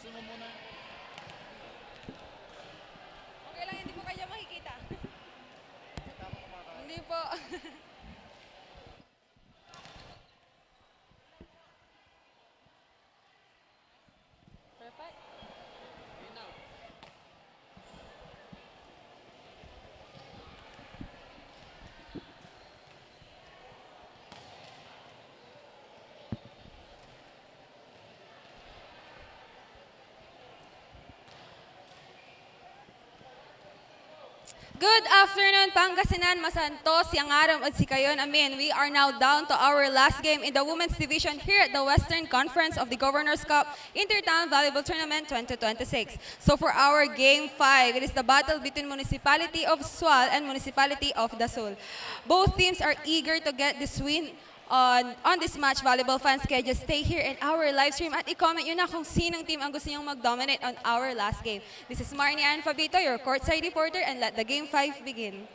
Okay lang, hindi po kayo makikita. Hindi po. Perfect. Good afternoon, Pangasinan, Masantos, Yangaram, at Sikayon. Amin. We are now down to our last game in the women's division here at the Western Conference of the Governor's Cup Intertown Volleyball Tournament 2026. So for our game 5, it is the battle between Municipality of Sual and Municipality of Dasul. Both teams are eager to get this win on this match. Volleyball fans, kaya just stay here in our live stream at i-comment yun na kung sinong team ang gusto nyong mag-dominate on our last game. This is Marnie Ann Fabito, your courtside reporter, and let the game 5 begin.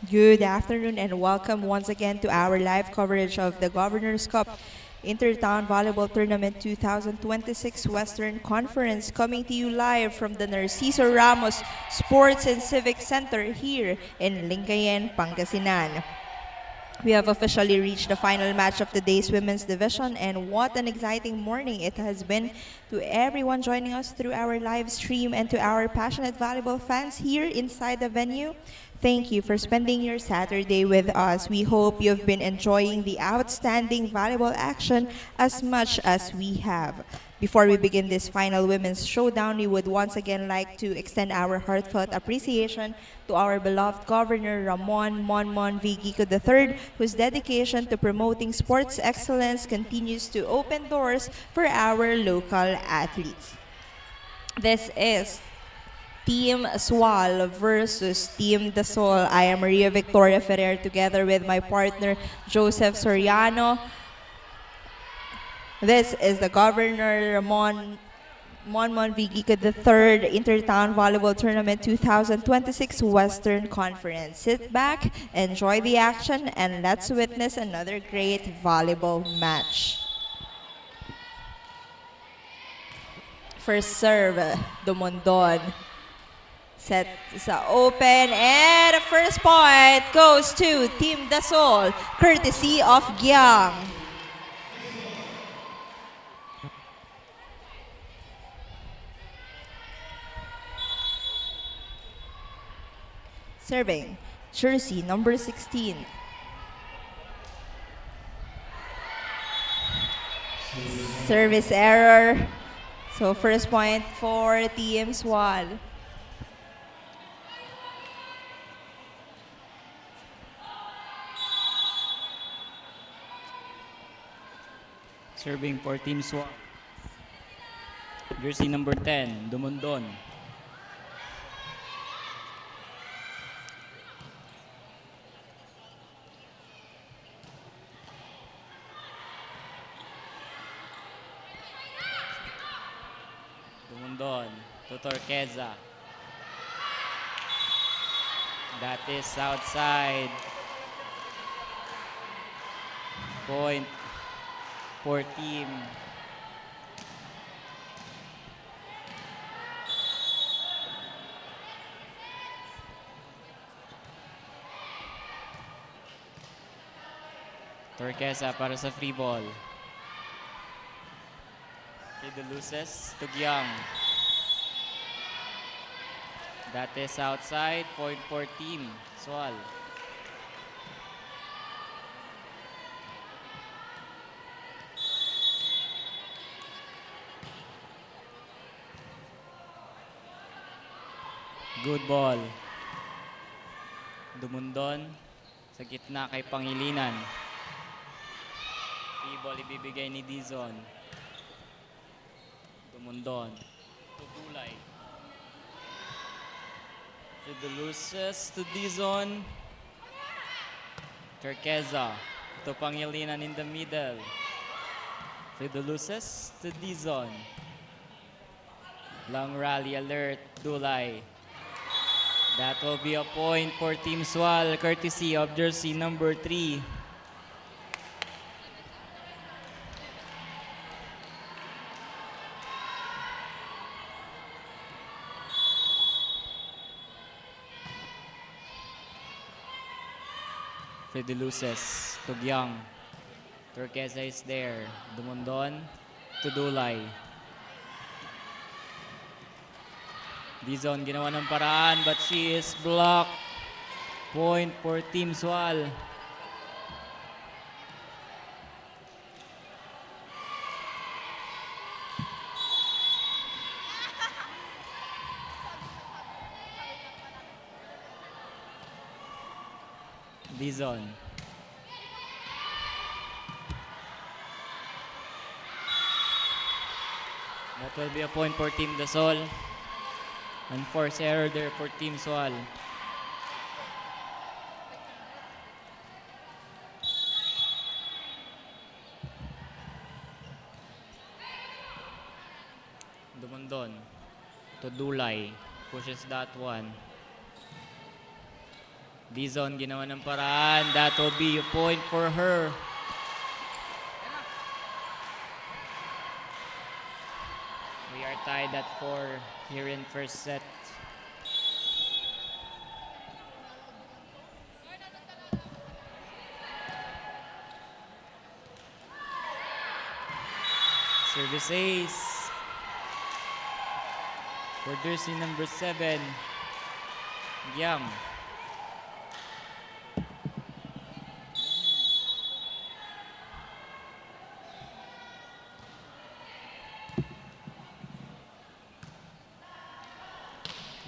Good afternoon and welcome once again to our live coverage of the Governor's Cup Intertown Volleyball Tournament 2026 Western Conference, coming to you live from the Narciso Ramos Sports and Civic Center here in Lingayen, Pangasinan. We have officially reached the final match of today's women's division, and what an exciting morning it has been to everyone joining us through our live stream and to our passionate volleyball fans here inside the venue. Thank you for spending your Saturday with us. We hope you've been enjoying the outstanding volleyball action as much as we have. Before we begin this final women's showdown, we would once again like to extend our heartfelt appreciation to our beloved Governor Ramon Monmon V. Gico III, whose dedication to promoting sports excellence continues to open doors for our local athletes. This is Team Swal versus Team Dasol. I am Maria Victoria Ferrer together with my partner Joseph Soriano. This is the Governor Ramon Monmon V. Gico III Intertown Volleyball Tournament 2026 Western Conference. Sit back, enjoy the action, and let's witness another great volleyball match. First serve, Dumondon. Set sa open, and the first point goes to Team Dasol, courtesy of Gyang. Serving, jersey number 16. Service error. So first point for Team Swal. Serving for Team Swal. Jersey number 10, Dumondon. Dumondon to Torqueza. That is outside. Point for Team Torqueza para sa free ball. De Luces to Gyang. That is outside. Point for Team Swal. Good ball. Dumundon sa gitna kay Pangilinan. Free ball ibibigay ni Dizon. Dumundon. Tutulay. Fideluces to Dizon. Turqueza to Pangilinan in the middle. Fideluces to Dizon. Long rally alert, Dulay. That will be a point for Team Swal, courtesy of jersey number 3. Fideluces to Gyang. Turqueza is there. Dumondon to Dulay. Dizon ginawa ng paraan but she is blocked. Point for Team Swal. Dizon. That will be a point for Team Dasol. And force error there for Team Swal. Dumondon to Dulay. Pushes that one. Dizon ginawa ng paraan. That will be a point for her. We are tied at 4 here in first set. Service ace for jersey number 7, Yam.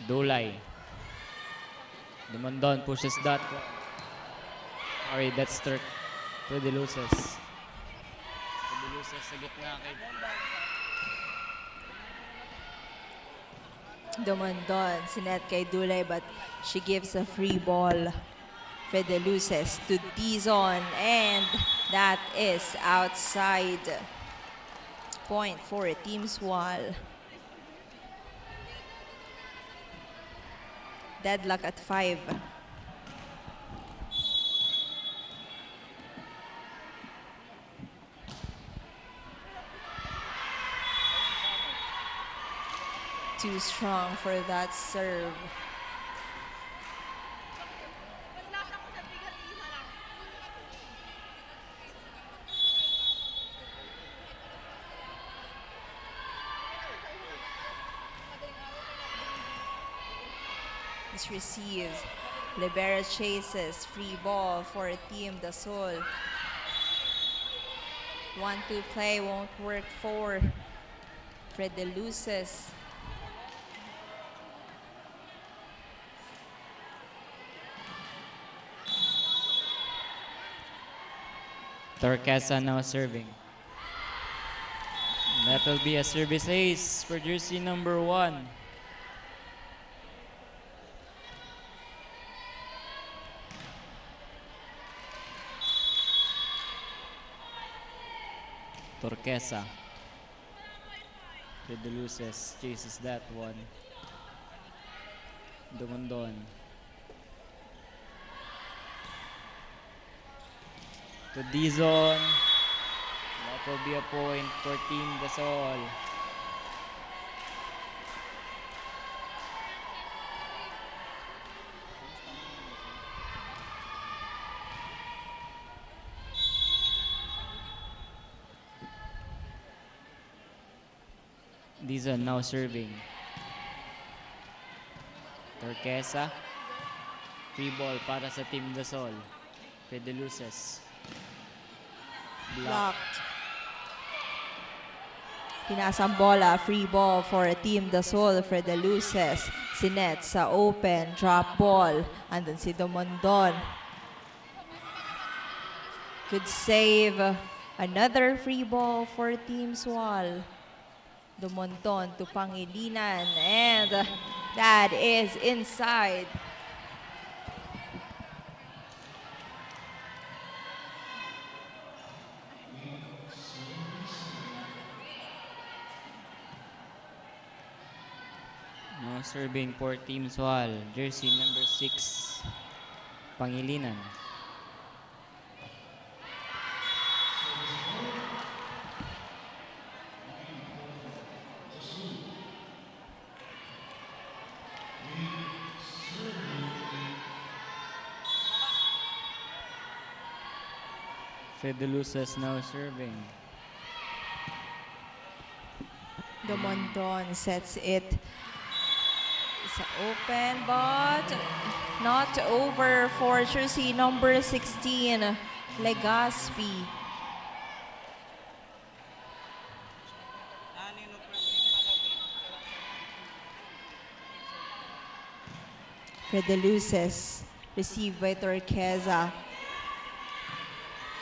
Dulay. Dumondon pushes that one. Sorry, that's third. Pwede loses. Pwede loses sa gitna kay Dumondon, sinet kay Dulay, but she gives a free ball. Fedeluces to Dizon, and that is outside. Point for Team Swal. Deadlock at 5. Too strong for that serve. This receives. Libera chases. Free ball for Team Dasol. 1-2 play won't work for Fedeluces. Torquesa now serving. That will be a service ace for jersey number 1. Torquesa. Fedeluces chases that one. Dumondon. To Dizon. That will be a point for Team Dasol. Dizon now serving. Torquesa. Free ball para sa Team Dasol. Fedeluces. Blocked. Pinasang bola, free ball for Team Dasol. Fedeluces. Sinet sa open, drop ball. Andun si Dumondon. Good save. Another free ball for Team Swal. Dumondon to Pangilinan, and that is inside. Now serving for Team Swal, jersey number 6, Pangilinan. Fedeluces now serving. Dumondon sets it. It's open, but not over for jersey number 16, Legazpi. Fedeluces received by Torquesa.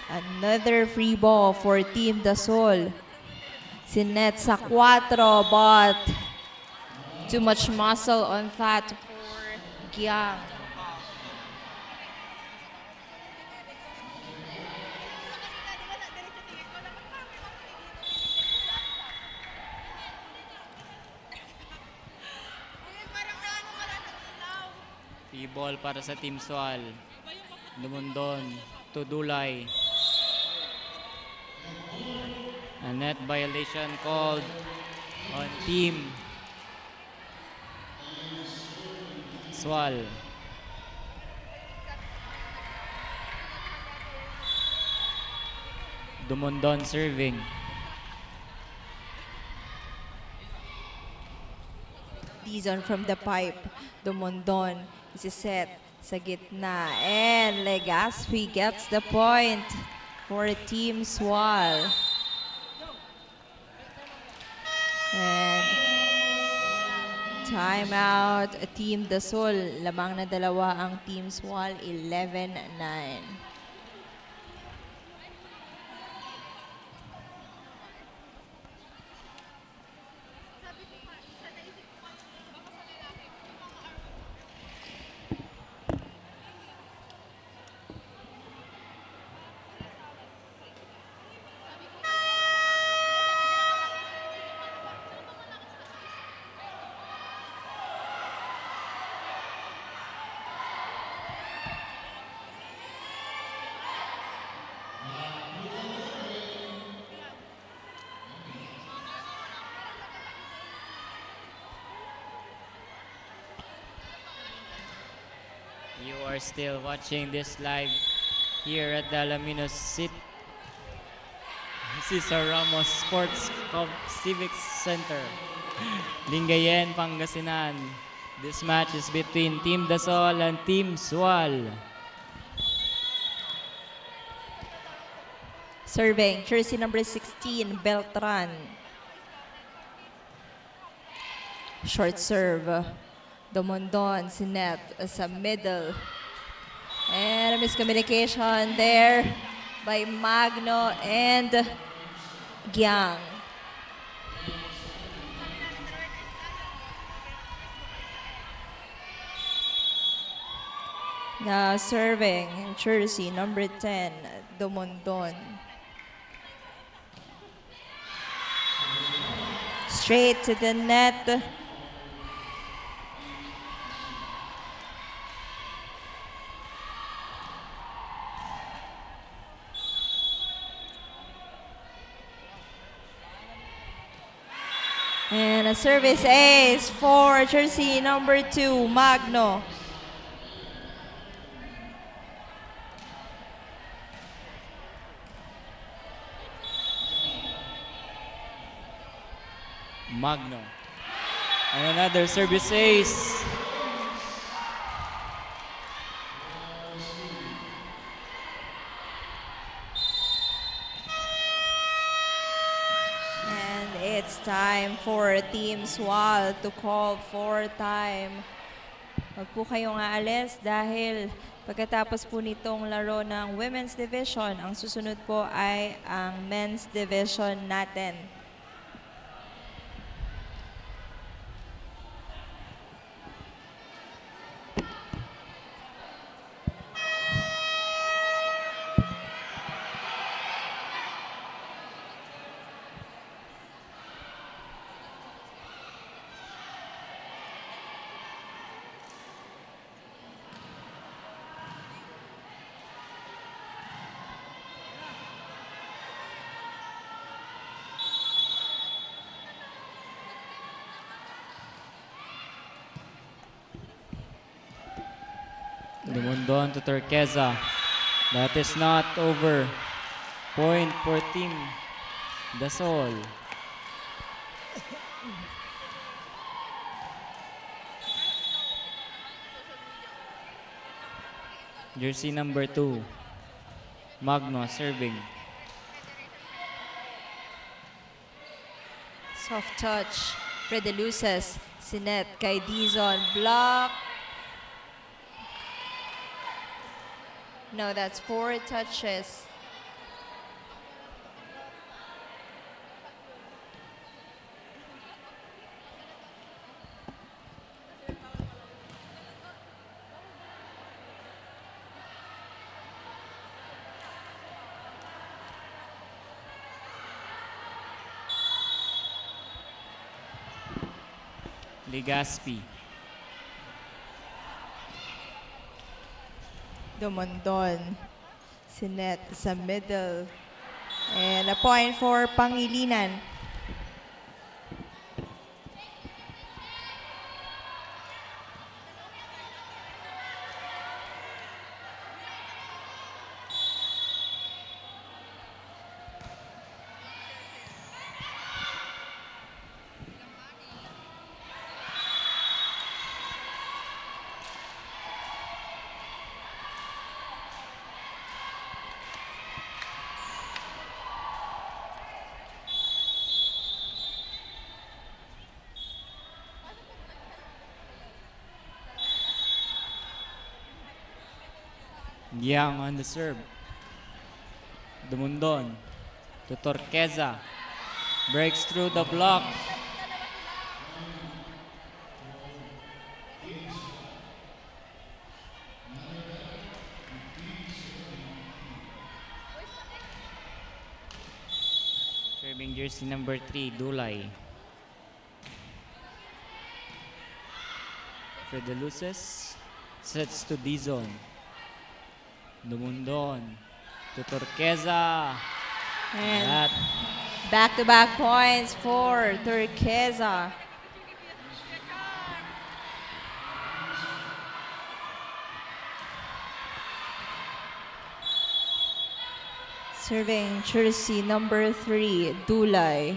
Another free ball for Team Dasol. Sinet sa 4, but too much muscle on that for Giang. Free Free ball para sa Team Swal. Dumundon to Dulay. A net violation called on Team Swal. Dumundon serving. Dizon from the pipe. Dumondon. Isiset sa gitna. And Legaspi gets the point for Team Swal. And timeout, Team Dasol. Lamang na dalawa ang Team Swal, 11-9. You are still watching this live here at the Alaminos Cesar Ramos Sports Civic Center, Lingayen, Pangasinan. This match is between Team Dasol and Team Swal. Serving, jersey number 16, Beltran. Short serve. Dumondon, Sinet sa middle. And a miscommunication there by Magno and Giang. Now serving, jersey number 10, Dumondon. Straight to the net. And a service ace for jersey number 2, Magno. Magno. And another service ace. And it's time for Team Swal to call for time. Huwag po kayong aalis dahil pagkatapos po nitong laro ng Women's Division, ang susunod po ay ang Men's Division natin. Dumundon to Turquesa. That is not over. Point for Team Dasol. Jersey number 2, Magno serving. Soft touch. Freddy Luces. Sinet kay Dizon. Block. No, that's 4 touches. Legaspi. Dumondon. Sinet sa middle. And a point for Pangilinan. Yang on the serve. Dumundon to Torqueza. Breaks through the block. Serving jersey number 3, Dulay. Fredeluces sets to Dizon. Dumundon to Torqueza. And That back-to-back points for Turquesa. Serving jersey number 3, Dulay.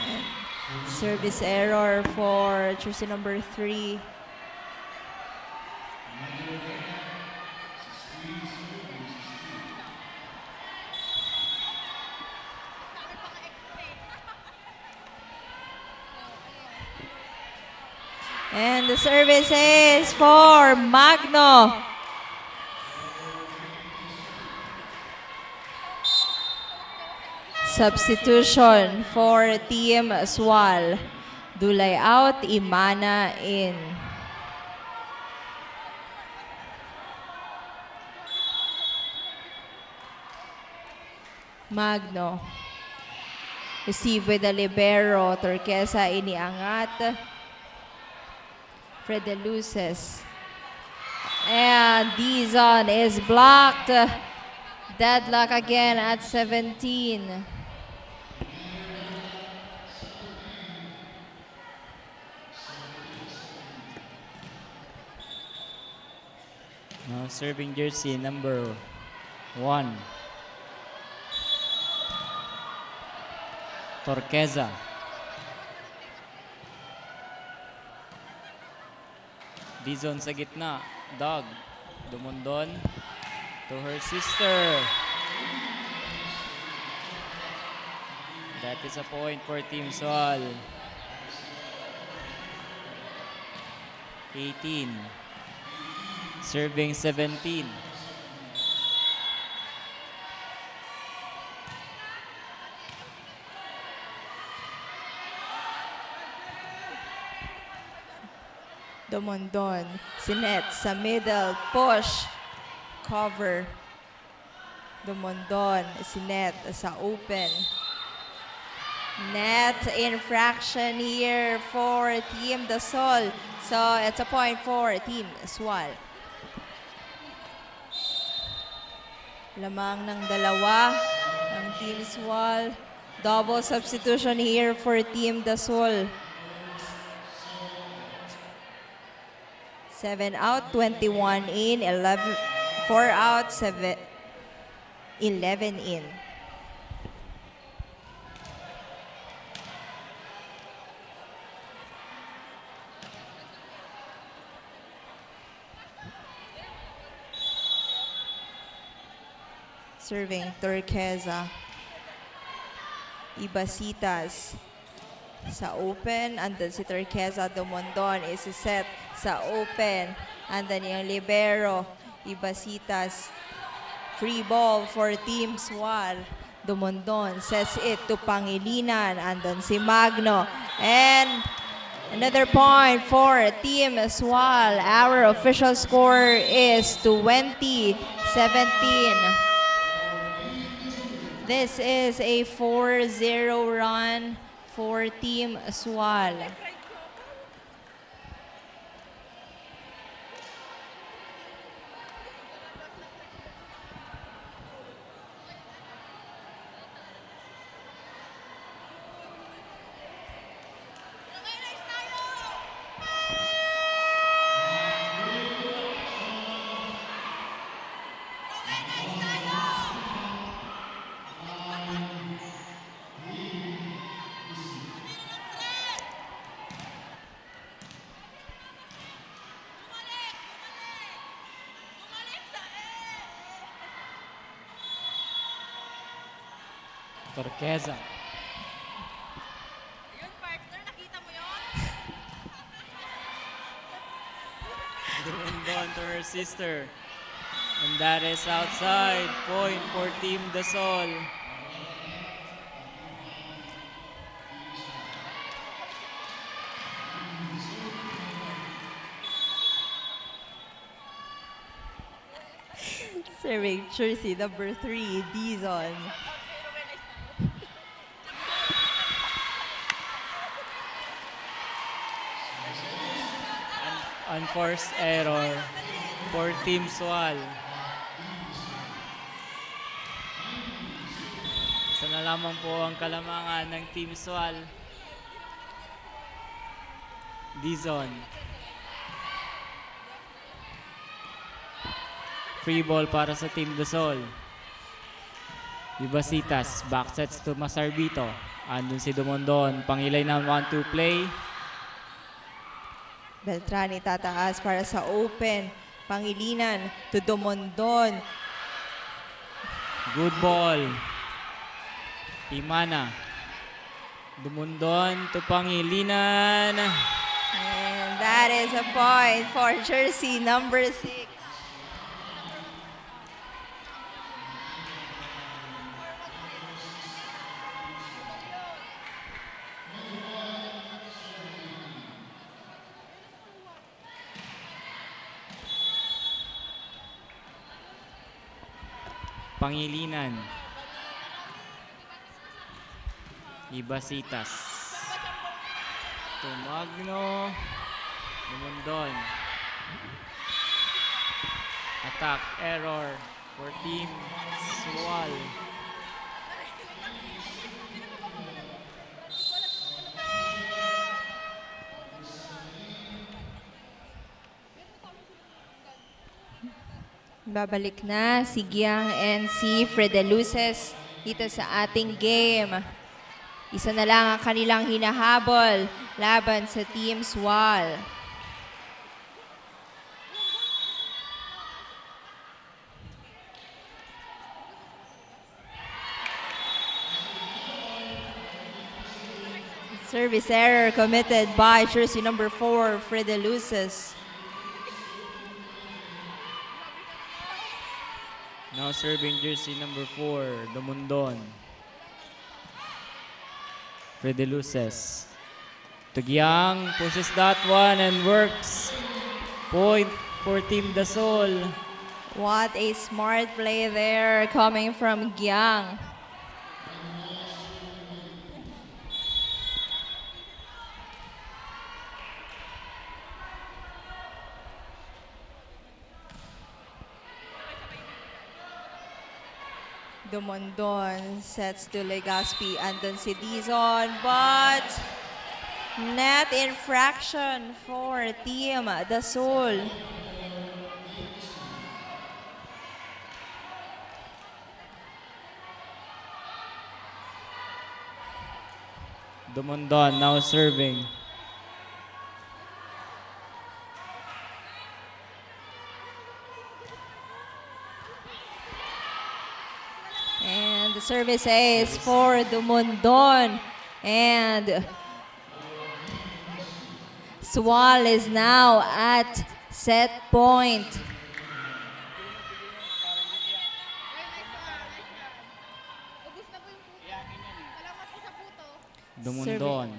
And service error for jersey number 3. And the service is for Magno. Substitution for Team Aswal. Dulay out, Imana in. Magno. Receive with the libero. Turquesa iniangat. Fredeluces. And Dizon is blocked. Deadlock again at 17. now serving jersey number 1, Torqueza. Dizon sa gitna. Dog. Dumundon to her sister. That is a point for Team Sol. 18. Serving 17. Dumondon. Sinet sa middle. Push. Cover. Dumondon. Sinet sa open. Net infraction here for Team Dasol. So it's a point for Team Aswal. Lamang ng dalawa ng Team Aswal. Double substitution here for Team Dasol. 7 out, 21 in, 4 out, 11 in. Serving Turquesa. Ibasitas sa open. Andun si Turquesa. Dumondon is set sa open. Andun yung libero. Ibasitas. Free ball for Team Swal. Dumondon sets it to Pangilinan. Andun si Magno. And another point for Team Swal. Our official score is 20-17. This is a 4-0 run for Team Aswal. Torqueza. Dumundon to her sister. And that is outside. Point for Team Dasol. Serving jersey number 3, Dizon. Unforced error for Team Swal. Isa na lamang po ang kalamangan ng Team Swal. Dizon. Free ball para sa Team Dasol. Vivasitas, backsets to Masarbito. Andun si Dumondon, pangilay ng 1-2 play. Beltrani tataas para sa open. Pangilinan to Dumondon. Good ball. Imana. Dumondon to Pangilinan. And that is a point for jersey number 6. Pangilinan. Ibasitas. Tumagno. Dumondon. Attack error for Team Swal. Babalik na si Giang and si Fredeluces dito sa ating game. Isa na lang ang kanilang hinahabol laban sa Team Swal. Service error committed by jersey number 4, Fredeluces. Now serving jersey number 4, Dumondon. Fredeluces. Tugyang pushes that one and works. Point for Team Dasol. What a smart play there coming from Giang. Dumondon sets to Legaspi. Andun si Dizon, but net infraction for Team Dasol. Dumondon now serving. And the service is for Dumondon. And Swal is now at set point. Dumondon.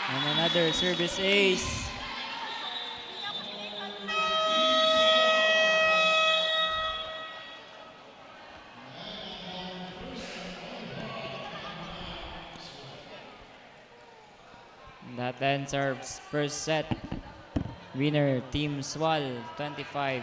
And another service ace. That ends our first set. Winner, Team Swal, 25-21.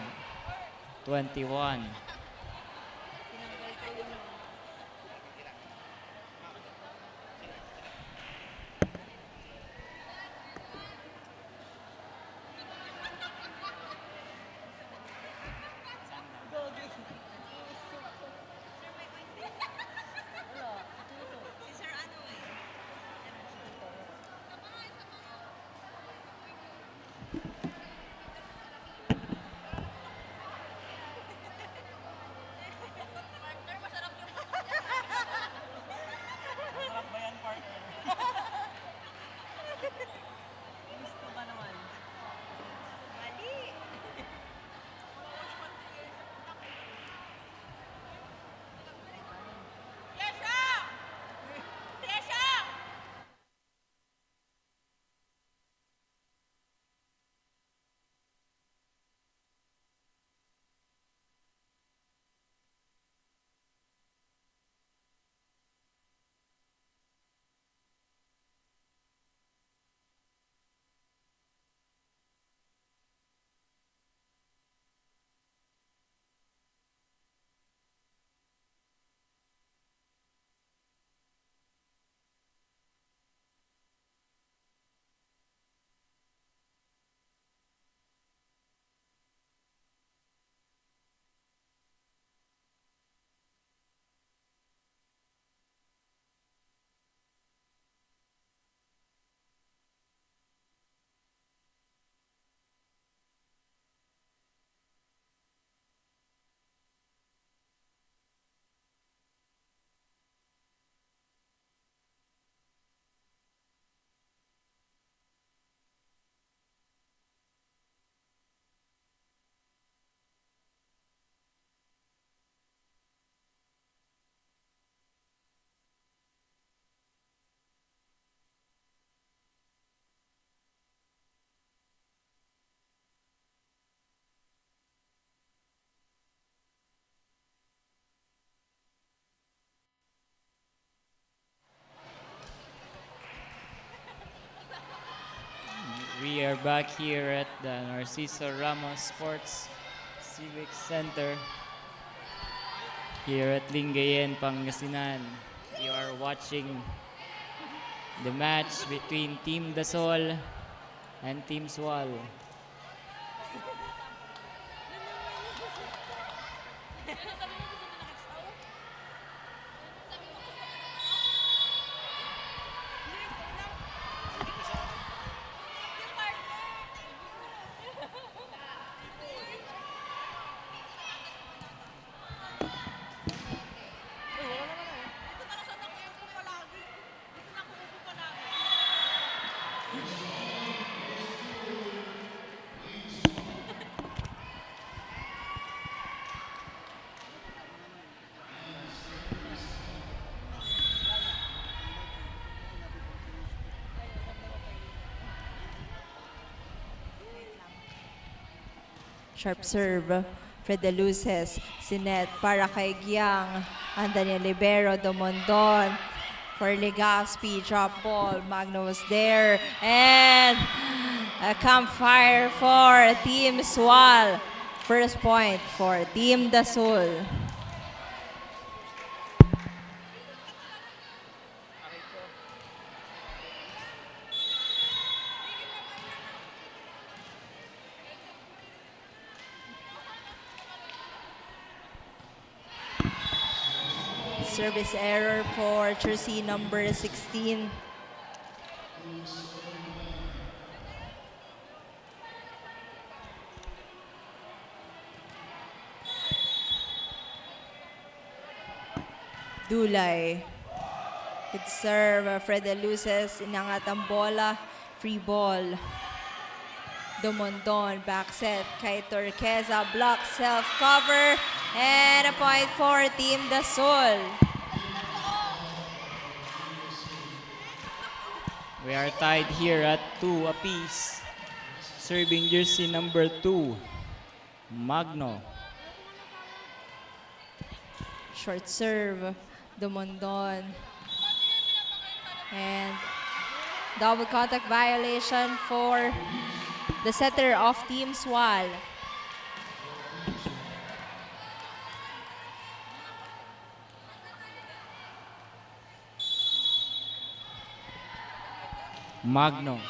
back here at the Narciso Ramos Sports Civic Center here at Lingayen, Pangasinan. You are watching the match between Team Dasol and Team Swal. Sharp serve, Fred De Luces, Sinet para kay Giang, and Daniel Libero, Domondon for Legaspi, drop ball, Magno was there, and a campfire for Team Swal. First point for Team Dasol. Service error for jersey number 16. Dulay. Good serve. Fred De Luces, inangat ang bola. Free ball. Domondon, back set kay Turqueza, block, self-cover, and a point for Team Dasol. We are tied here at 2 apiece. Serving jersey number 2, Magno. Short serve, Domondon. And double contact violation for the setter of Team Swal. Magno.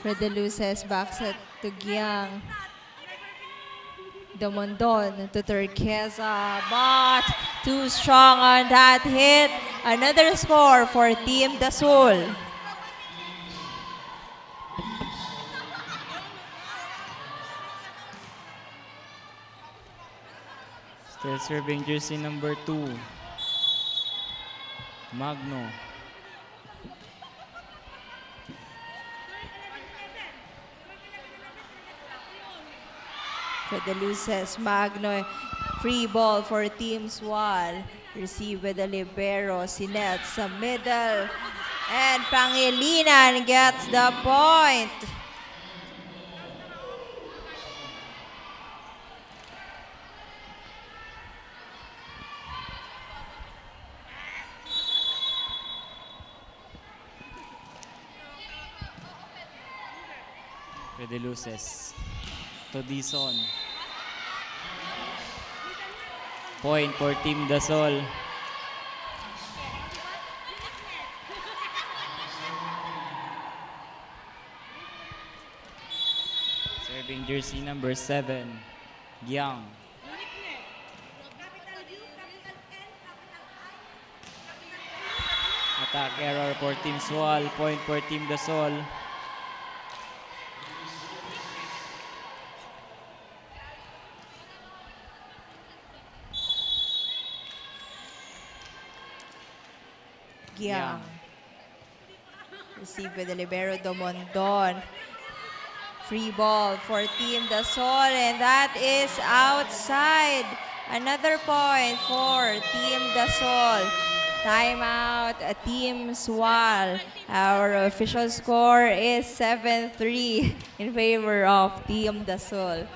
Fred De Luces, back set to Giang. Domondon to Turqueza, but too strong on that hit. Another score for Team Dasol. Still serving jersey number 2, Magno. Fred De Luces, Magno, free ball for Team Swal. Receive with the libero, Sinet sa middle. And Pangilinan gets the point. Fred De Luces to Dizon. Point for Team Dasol. Serving jersey number 7, Giang. Attack error for Team Swal. Point for Team Dasol. Giang. Receive with the libero, Domondon. Free ball for Team Dasol, and that is outside. Another point for Team Dasol. Timeout, Team Swal. Our official score is 7-3 in favor of Team Dasol.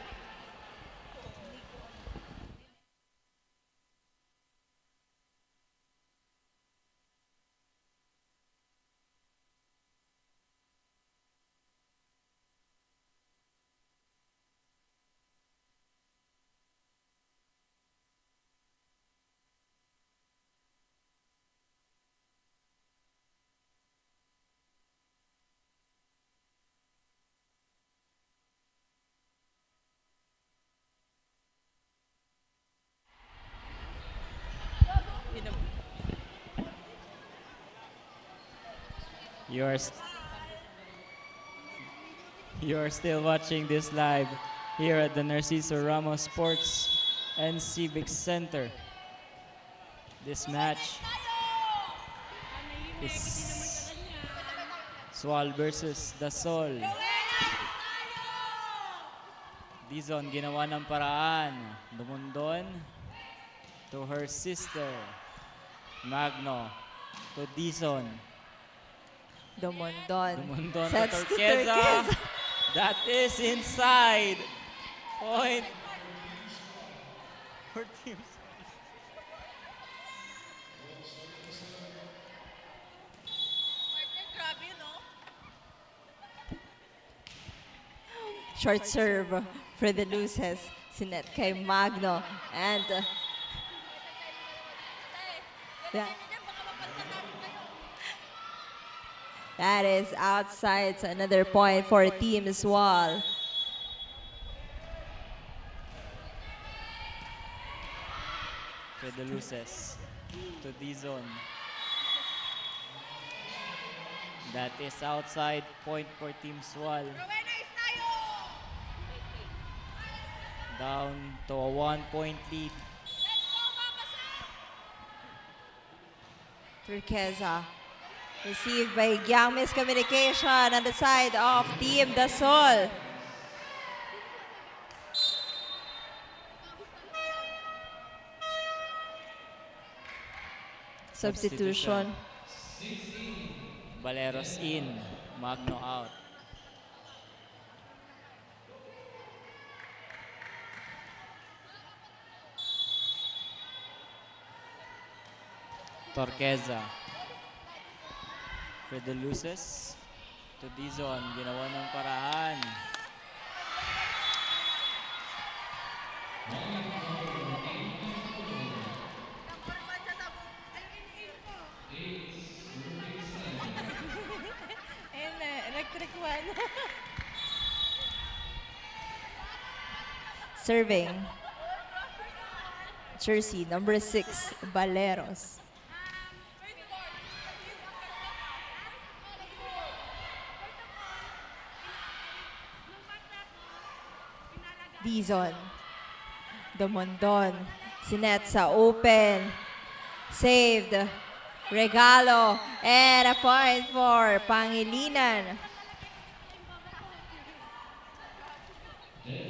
You're, st- you're still watching this live here at the Narciso Ramos Sports and Civic Center. This match is Swal versus Dasol. Dizon ginawa ng paraan. Dumundon to her sister. Magno to Dizon. Dumondon. Dumundon to Sets to Turqueza. Turqueza. That is inside. Point for Team Short serve for the Luces. Sinet kay Magno. And that is outside. So another point for Team Swal. for the Luces to Dizon. That is outside. Point for Team Swal. Down to a 1-point lead. Turqueza. Received by Gyang. Miscommunication on the side of Team Dasol. Substitution. Valeros in. Magno out. Turqueza for the Luces to Dizon. Ginawa ng paraan. Electric one. Serving. Jersey number 6, Valeros. Dizon. Dumondon. Sinet sa open. Saved. Regalo. And a point for Pangilinan. We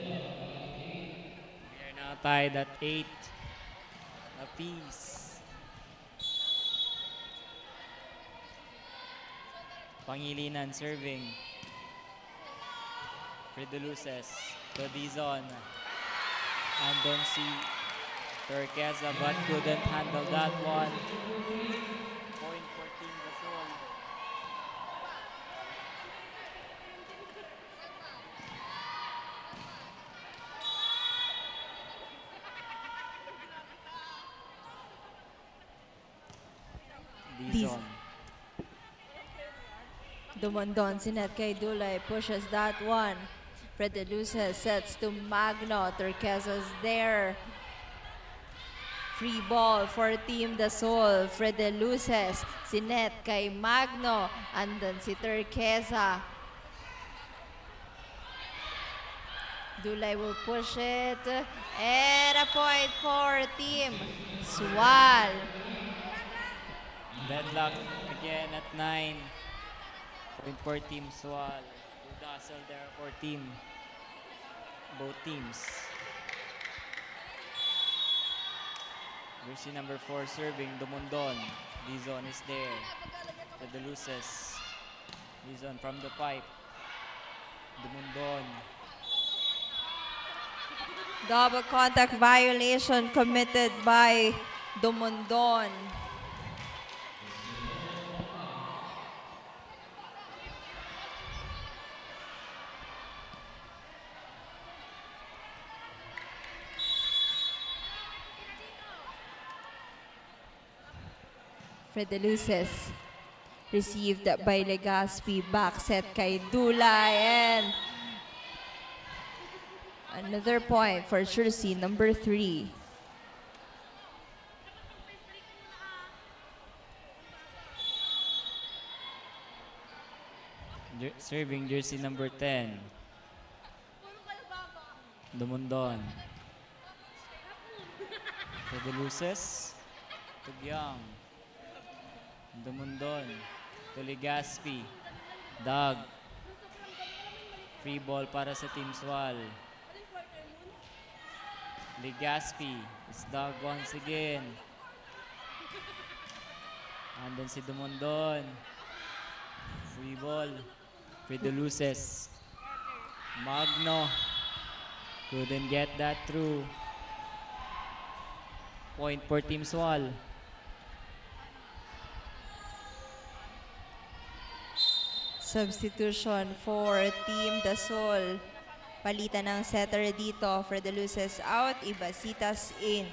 are now tied at 8 apiece. Pangilinan serving. For the Luces to Dizon. And don't see Turqueza but couldn't handle that one. Point for Team Dasol. Dizon. Dumondon, Sinet kay Dulay pushes that one. Fred Luces sets to Magno. Turqueza's there. Free ball for Team Dasol. Fred Luces. Sinet kay Magno. Andun si Turqueza. Dulay will push it. And a point for Team Swal. Deadlock again at 9. Point for Team Swal. Dasol there for both teams. Jersey number 4 serving, Dumondon. Dizon is there. The loses. Dizon from the pipe. Dumondon. Double contact violation committed by Dumondon. Fredeluces received by Legazpi, back set kay Dulay, and another point for jersey number 3. Serving jersey number 10. Dumondon. For the loses. Tugyang. Dumondon. To Legazpi. Doug. Free ball para sa Team Swal. Legazpi. It's Doug once again. Andun si Dumondon. Free ball. For the loses. Magno. Couldn't get that through. Point for Team Swal. Substitution for Team Dasol. Palitan ng setter dito. Fredeluces out, Ibasitas in.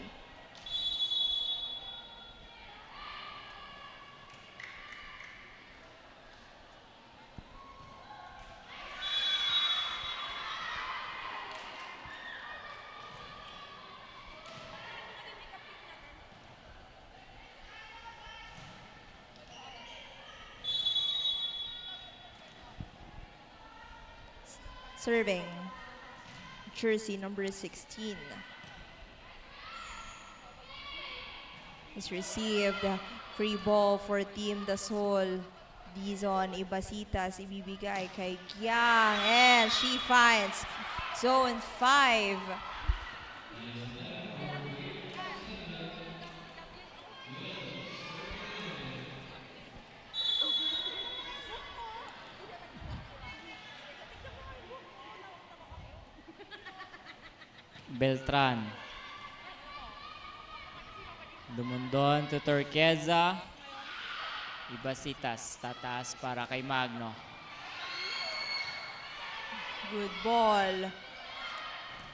Serving, jersey number 16. Is received free ball for Team Dasol. Dizon Ibasitas ibibigay kay Giang, and she finds zone 5. Beltran. Dumondon to Turqueza. Ibasitas. Tataas para kay Magno. Good ball.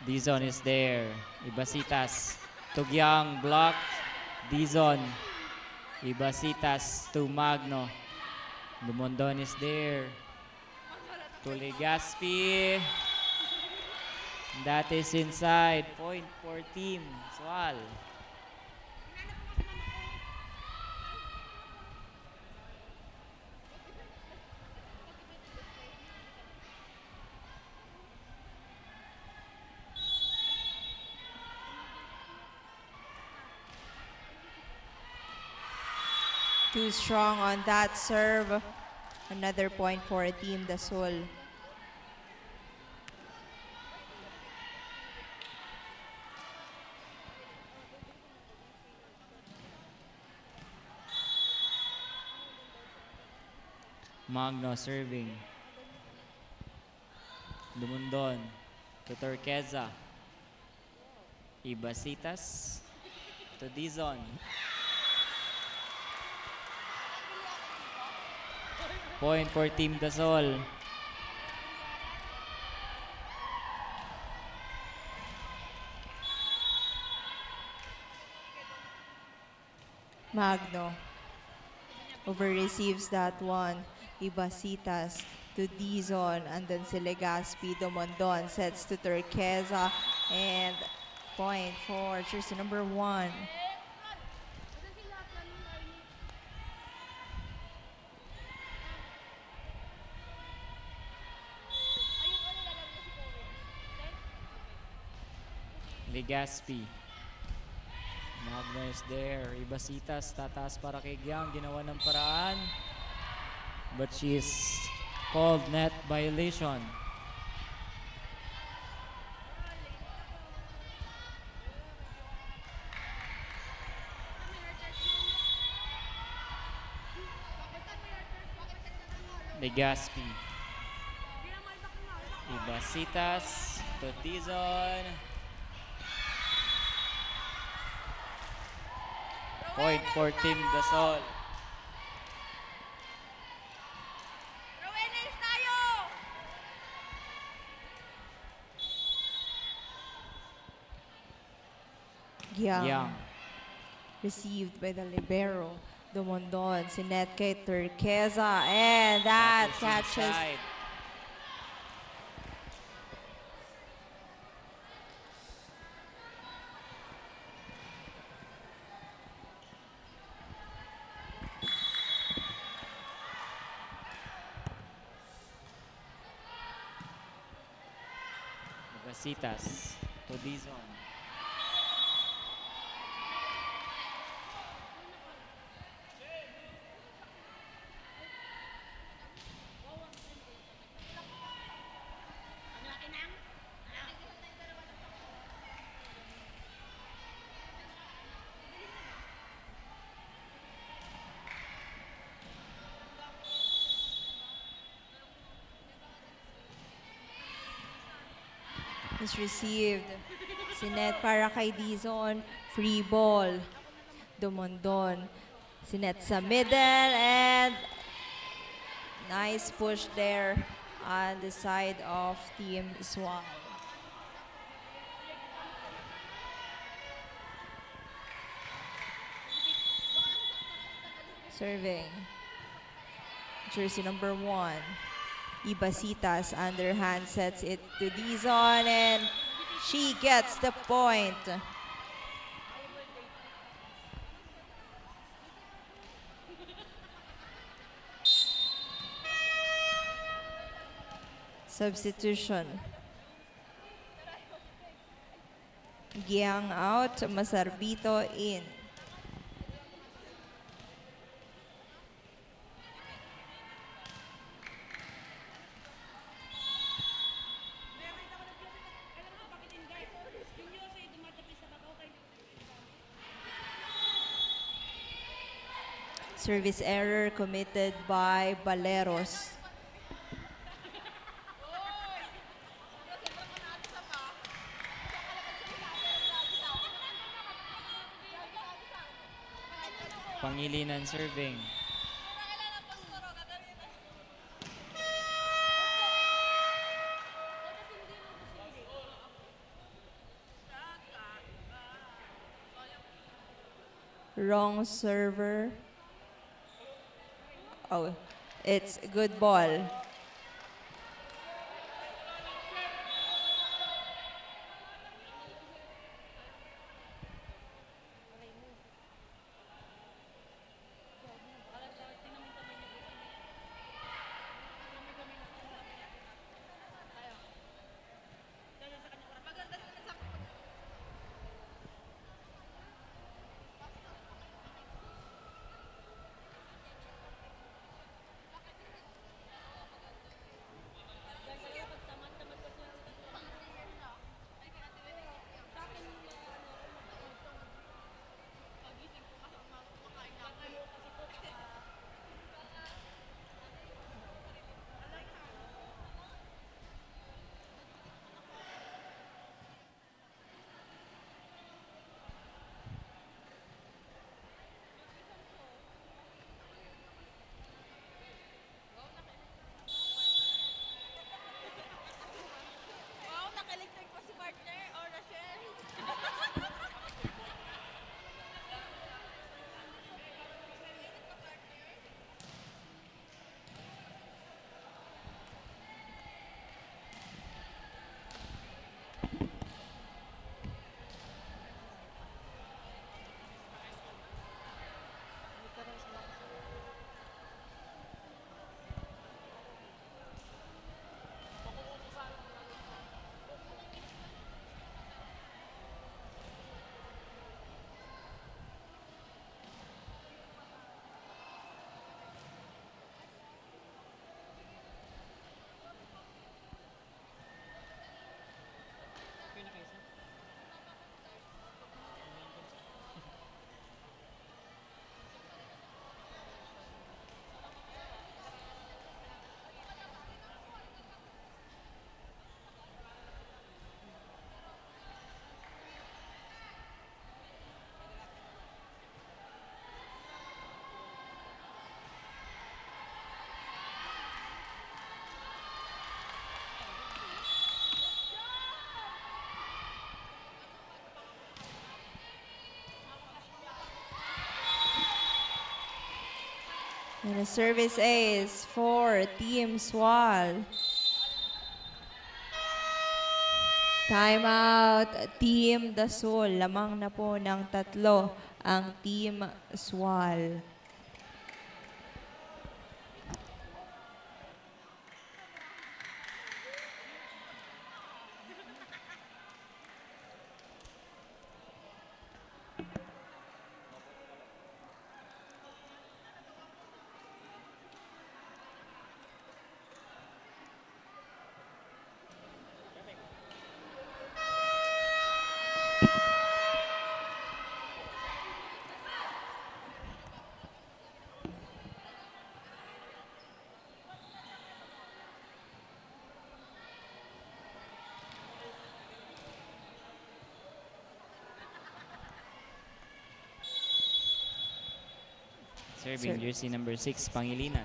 Dizon is there. Ibasitas. Tugyang blocked. Dizon. Ibasitas to Magno. Dumondon is there. To Legazpi. That is inside. Point for Team Swal. Too strong on that serve. Another point for Team Dasol. Magno serving. Dumondon to Turqueza. Ibasitas to Dizon. Point for Team Dasol. Magno over receives that one. Ibasitas to Dizon, and then si Legazpi. Dumondon sets to Turqueza, and point for jersey number 1. Legazpi. Magno is there. Ibasitas, tataas para kay Giang. Ginawa ng paraan. But she is called net violation. Legaspi. Ibasitas to Dizon. Point for Team Dasol. Giang. Yang. Received by the libero. Dumondon, sinet kay Turquesa, and that is catches inside. Ibasitas to Dizon. is received. Sinet para kay Dizon. Free ball. Dumondon. Sinet sa middle and nice push there on the side of Team Swan. Serving. Jersey number 1. Ibasitas underhand sets it to Dizon and she gets the point. Substitution. Giang out, Masarbito in. Service error committed by Baleros. Pangilinan serving. Wrong server. Oh, it's good ball. And the service ace for Team Swal. Timeout, Team Dasol. Lamang na po ng 3 ang Team Swal. Serving jersey number 6, Pangilinan.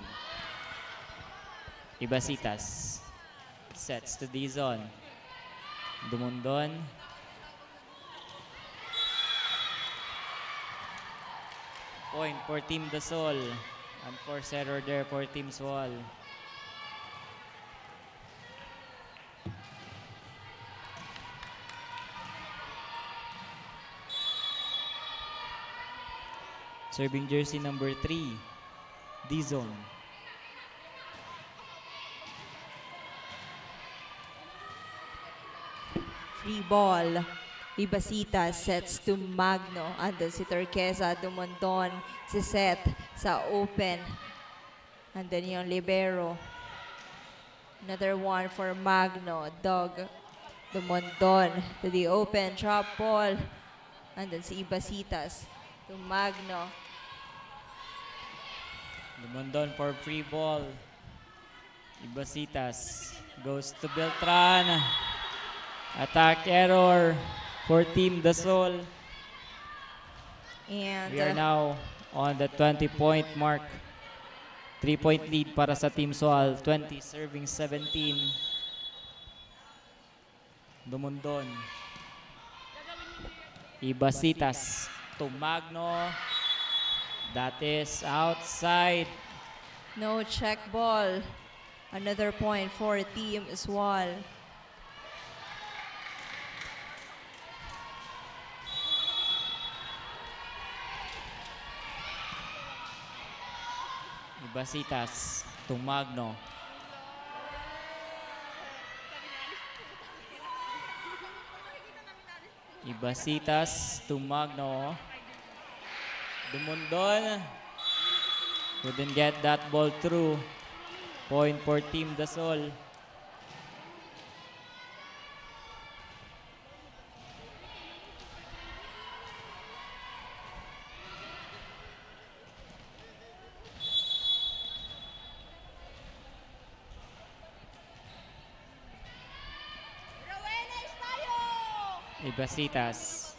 Ibasitas. Sets to Dizon. Dumundon. Point for Team Dasol. Unforced error there for Team Swal. Serving jersey number 3, Dizon. Free ball. Ibasitas sets to Magno. Andun si Turquesa, Dumondon, si Seth sa open. Andun yung libero. Another one for Magno. Dog. Dumondon to the open. Drop ball. Andun si Ibasitas to Magno. Dumundon for free ball. Ibasitas goes to Beltran. Attack error for Team Dasol. And We are now on the 20-point mark. 3-point lead para sa Team Swal. 20 serving 17. Dumundon. Ibasitas to Magno. That is outside. no check ball. Another point for Team Swal. Ibasitas to Magno. Ibasitas to Magno. Dumundon. Couldn't get that ball through. Point for Team Dasol. Ibasitas.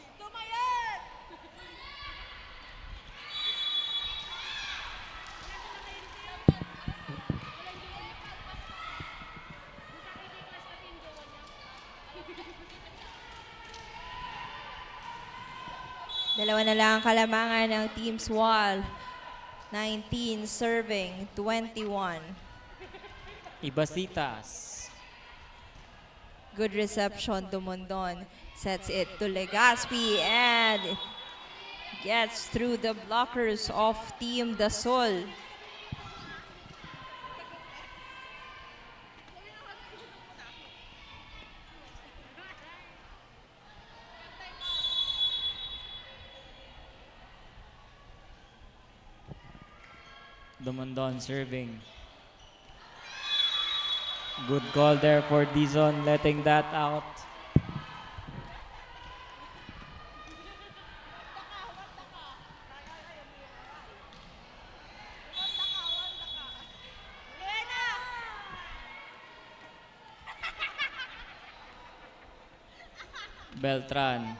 Dalawa na lang ang kalamangan ng Team Swal. 19 serving 21. Ibasitas. Good reception, Dumondon sets it to Legaspi and gets through the blockers of Team Dasol. Dumundon serving. Good call there for Dizon, letting that out. Beltran.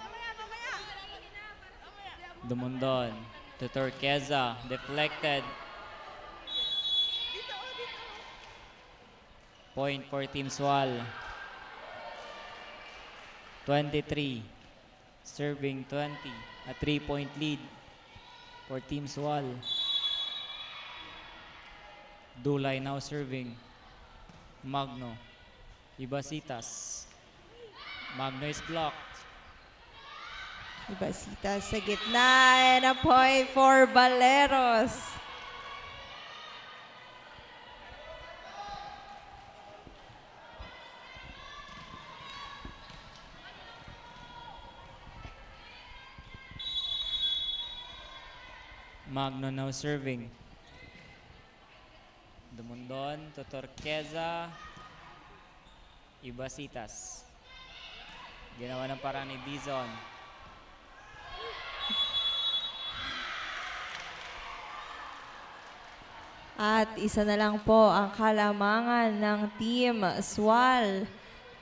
Dumundon to Turquesa, deflected. Point for Team Swal. 23. Serving 20. A 3-point lead for Team Swal. Dulay now serving. Magno. Ibasitas. Magno is blocked. Ibasita sa gitna and a point for Baleros. Magno now serving. Dumundon to Torqueza. Ibasitas. Ginawa ng parang ni Dizon. At isa na lang po ang kalamangan ng Team Swal.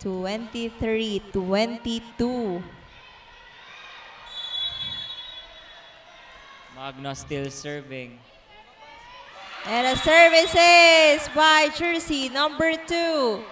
23-22. Magno still serving. And a services by jersey number 2.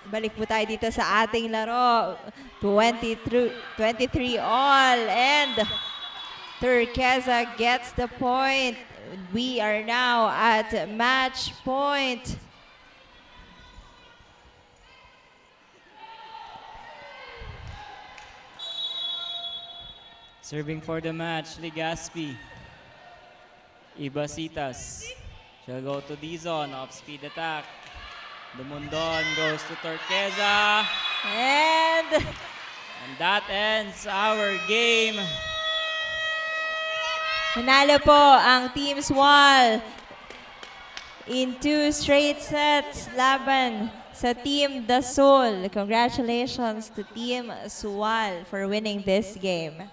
Balik po tayo dito sa ating laro. 23 all and Turquesa gets the point. We are now at match point. Serving for the match, Legaspi. Ibasitas. She'll go to Dizon, off-speed attack. Dumundon goes to Torqueza. And And that ends our game. nanalo po ang Team Swal in 2 straight sets laban sa Team Dasol. Congratulations to Team Swal for winning this game.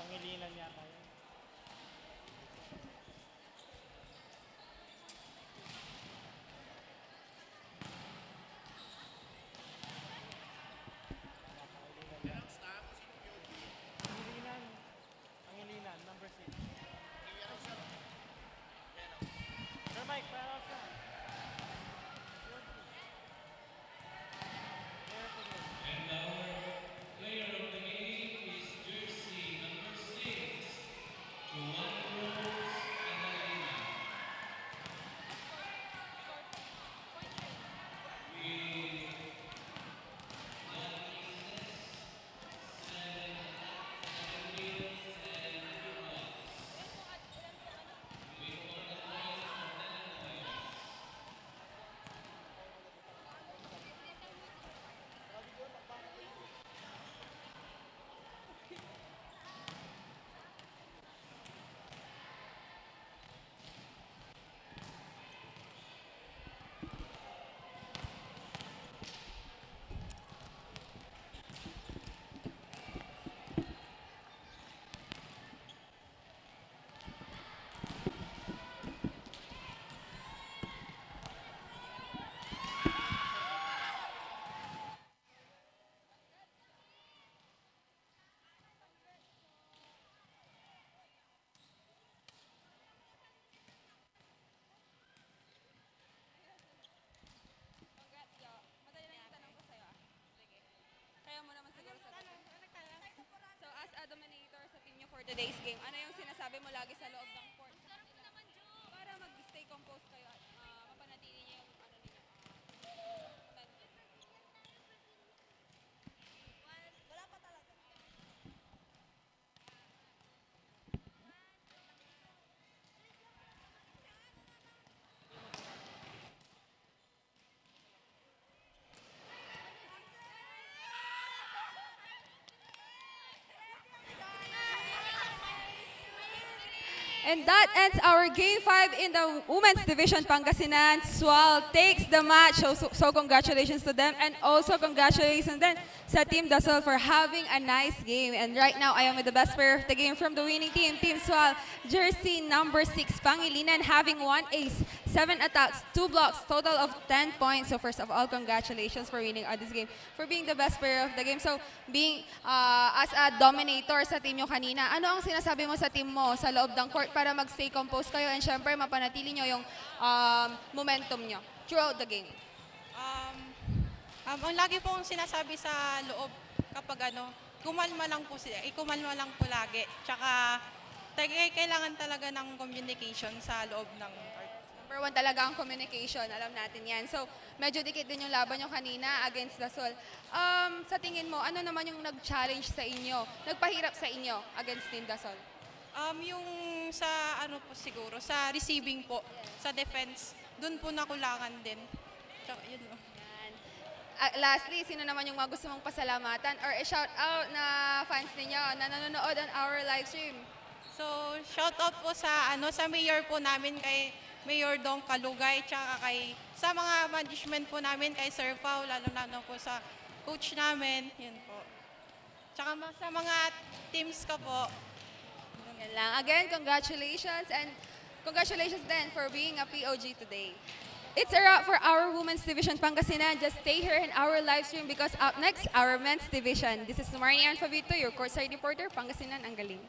Pangilinan yata yun. Pangilinan, number 6. Sir Mike, para sa. today's game. Ano yung sinasabi mo lagi sa loob ng court? Para mag-stay composed kayo at mapanatili niyo yung ano ninyo. Wala pa talaga. And that ends our Game 5 in the Women's Division. Pangasinan Swal takes the match. So congratulations to them. And also congratulations then sa Team Dasol for having a nice game. And right now, I am with the best player of the game from the winning team, Team Swal. Jersey number 6, Pangilinan, having 1 ace, 7 attacks, 2 blocks, total of 10 points. So first of all, congratulations for winning this game, for being the best player of the game. So being as a dominator sa team nyo kanina, ano ang sinasabi mo sa team mo sa loob ng court para mag-stay composed kayo and syempre mapanatili nyo yung momentum nyo throughout the game? Ang lagi pong sinasabi sa loob kapag kumalma lang po sila, kumalma lang po lagi. Tsaka kailangan talaga ng communication sa loob ng court. Number 1 talaga ang communication, alam natin yan. So, medyo dikit din yung laban nyo kanina against Dasol. Sa tingin mo, ano naman yung nag-challenge sa inyo, nagpahirap sa inyo against Team Dasol? Yung sa po siguro, sa receiving po, sa defense, dun po nakulangan din. Tsaka yun po. Yan. Lastly, sino naman yung mga gusto mong pasalamatan or i-shout out na fans ninyo na nanonood on our live stream? So, shout out po sa sa mayor po namin, kay Mayor Dong Kalugay, tsaka sa mga management po namin, kay Sir Pao, lalo po sa coach namin, yun po. Tsaka sa mga teams ko po. Yan lang. Again, congratulations and congratulations then for being a POG today. It's a wrap for our Women's Division Pangasinan. Just stay here in our live stream because up next, our Men's Division. This is Marianne Fabito, your courtside reporter, Pangasinan ang galing.